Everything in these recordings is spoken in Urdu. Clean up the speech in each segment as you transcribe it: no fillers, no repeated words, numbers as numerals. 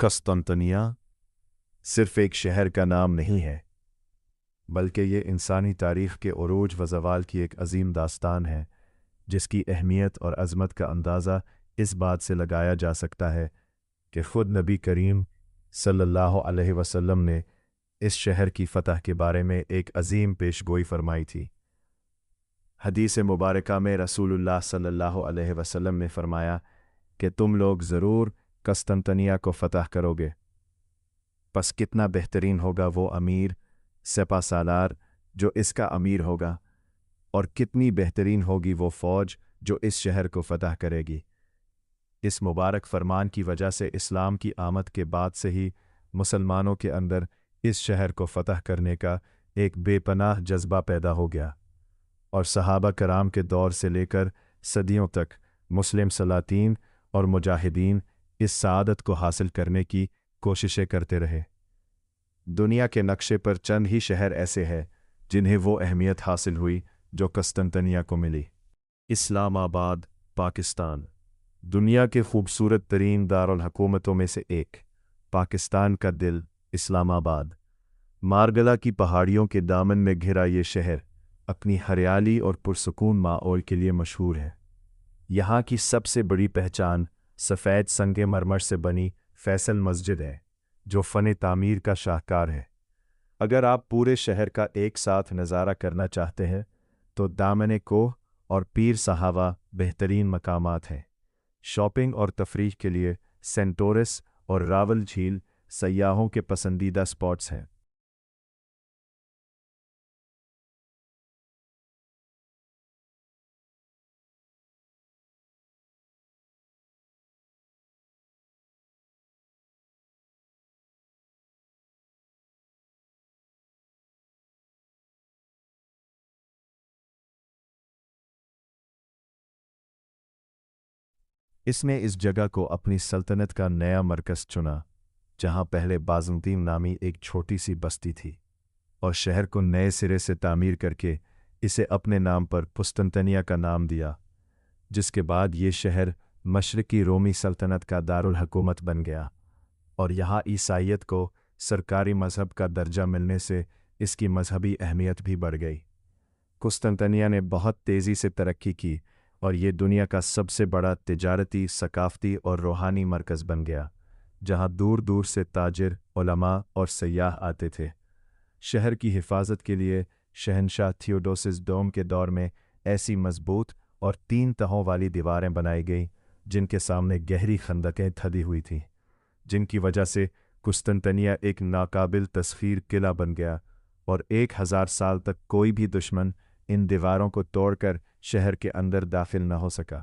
قسطنطنیہ صرف ایک شہر کا نام نہیں ہے، بلکہ یہ انسانی تاریخ کے عروج و زوال کی ایک عظیم داستان ہے، جس کی اہمیت اور عظمت کا اندازہ اس بات سے لگایا جا سکتا ہے کہ خود نبی کریم صلی اللہ علیہ وسلم نے اس شہر کی فتح کے بارے میں ایک عظیم پیش گوئی فرمائی تھی۔ حدیث مبارکہ میں رسول اللہ صلی اللہ علیہ وسلم نے فرمایا کہ تم لوگ ضرور قسطنطنیہ کو فتح کرو گے، پس کتنا بہترین ہوگا وہ امیر سپہ سالار جو اس کا امیر ہوگا، اور کتنی بہترین ہوگی وہ فوج جو اس شہر کو فتح کرے گی۔ اس مبارک فرمان کی وجہ سے اسلام کی آمد کے بعد سے ہی مسلمانوں کے اندر اس شہر کو فتح کرنے کا ایک بے پناہ جذبہ پیدا ہو گیا، اور صحابہ کرام کے دور سے لے کر صدیوں تک مسلم سلاطین اور مجاہدین اس سعادت کو حاصل کرنے کی کوششیں کرتے رہے۔ دنیا کے نقشے پر چند ہی شہر ایسے ہیں جنہیں وہ اہمیت حاصل ہوئی جو قسطنطنیہ کو ملی۔ اسلام آباد، پاکستان، دنیا کے خوبصورت ترین دارالحکومتوں میں سے ایک، پاکستان کا دل اسلام آباد، مارگلا کی پہاڑیوں کے دامن میں گھرا یہ شہر اپنی ہریالی اور پرسکون ماحول کے لیے مشہور ہے۔ یہاں کی سب سے بڑی پہچان سفید سنگ مرمر سے بنی فیصل مسجد ہے، جو فن تعمیر کا شاہکار ہے۔ اگر آپ پورے شہر کا ایک ساتھ نظارہ کرنا چاہتے ہیں تو دامن کوہ اور پیر صحابہ بہترین مقامات ہیں۔ شاپنگ اور تفریح کے لیے سینٹورس اور راول جھیل سیاحوں کے پسندیدہ سپاٹس ہیں۔ اس نے اس جگہ کو اپنی سلطنت کا نیا مرکز چنا، جہاں پہلے بازنطین نامی ایک چھوٹی سی بستی تھی، اور شہر کو نئے سرے سے تعمیر کر کے اسے اپنے نام پر قسطنطنیہ کا نام دیا، جس کے بعد یہ شہر مشرقی رومی سلطنت کا دارالحکومت بن گیا، اور یہاں عیسائیت کو سرکاری مذہب کا درجہ ملنے سے اس کی مذہبی اہمیت بھی بڑھ گئی۔ قسطنطنیہ نے بہت تیزی سے ترقی کی اور یہ دنیا کا سب سے بڑا تجارتی، ثقافتی اور روحانی مرکز بن گیا، جہاں دور دور سے تاجر، علماء اور سیاح آتے تھے۔ شہر کی حفاظت کے لیے شہنشاہ تھیوڈوسس دوم کے دور میں ایسی مضبوط اور 3 تہوں والی دیواریں بنائی گئیں جن کے سامنے گہری خندقیں کھدی ہوئی تھیں، جن کی وجہ سے قسطنطنیہ ایک ناقابل تسخیر قلعہ بن گیا، اور 1000 سال تک کوئی بھی دشمن ان دیواروں کو توڑ کر شہر کے اندر داخل نہ ہو سکا۔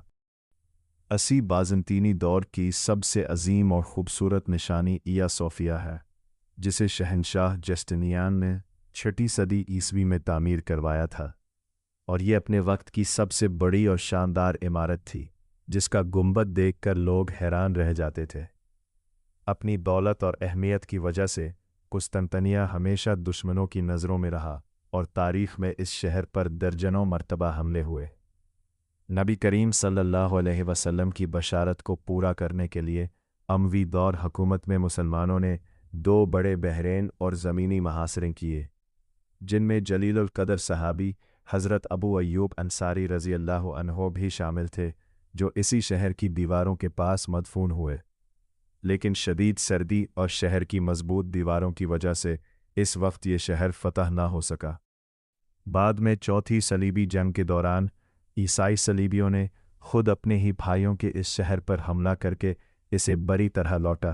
اسی بازنطینی دور کی سب سے عظیم اور خوبصورت نشانی اییا صوفیہ ہے، جسے شہنشاہ جسٹینیان نے 6 صدی عیسوی میں تعمیر کروایا تھا، اور یہ اپنے وقت کی سب سے بڑی اور شاندار عمارت تھی، جس کا گنبد دیکھ کر لوگ حیران رہ جاتے تھے۔ اپنی دولت اور اہمیت کی وجہ سے قسطنطنیہ ہمیشہ دشمنوں کی نظروں میں رہا، اور تاریخ میں اس شہر پر درجنوں مرتبہ حملے ہوئے۔ نبی کریم صلی اللہ علیہ وسلم کی بشارت کو پورا کرنے کے لیے اموی دور حکومت میں مسلمانوں نے 2 بڑے بحرین اور زمینی محاصرے کیے، جن میں جلیل القدر صحابی حضرت ابو ایوب انصاری رضی اللہ عنہ بھی شامل تھے، جو اسی شہر کی دیواروں کے پاس مدفون ہوئے۔ لیکن شدید سردی اور شہر کی مضبوط دیواروں کی وجہ سے اس وقت یہ شہر فتح نہ ہو سکا۔ بعد میں چوتھی صلیبی جنگ کے دوران عیسائی صلیبیوں نے خود اپنے ہی بھائیوں کے اس شہر پر حملہ کر کے اسے بری طرح لوٹا،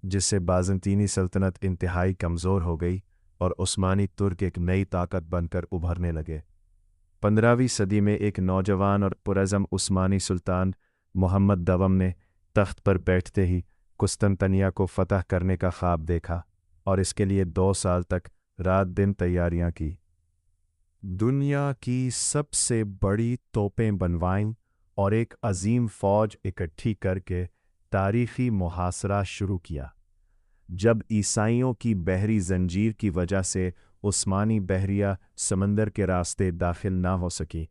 جس سے بازنطینی سلطنت انتہائی کمزور ہو گئی اور عثمانی ترک ایک نئی طاقت بن کر ابھرنے لگے۔ 15ویں صدی میں ایک نوجوان اور پرعزم عثمانی سلطان محمد دوم نے تخت پر بیٹھتے ہی قسطنطنیہ کو فتح کرنے کا خواب دیکھا، اور اس کے لیے 2 سال تک رات دن تیاریاں کی۔ دنیا کی سب سے بڑی توپیں بنوائیں اور ایک عظیم فوج اکٹھی کر کے تاریخی محاصرہ شروع کیا۔ جب عیسائیوں کی بحری زنجیر کی وجہ سے عثمانی بحریہ سمندر کے راستے داخل نہ ہو سکی،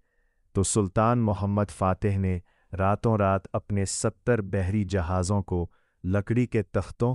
تو سلطان محمد فاتح نے راتوں رات اپنے 70 بحری جہازوں کو لکڑی کے تختوں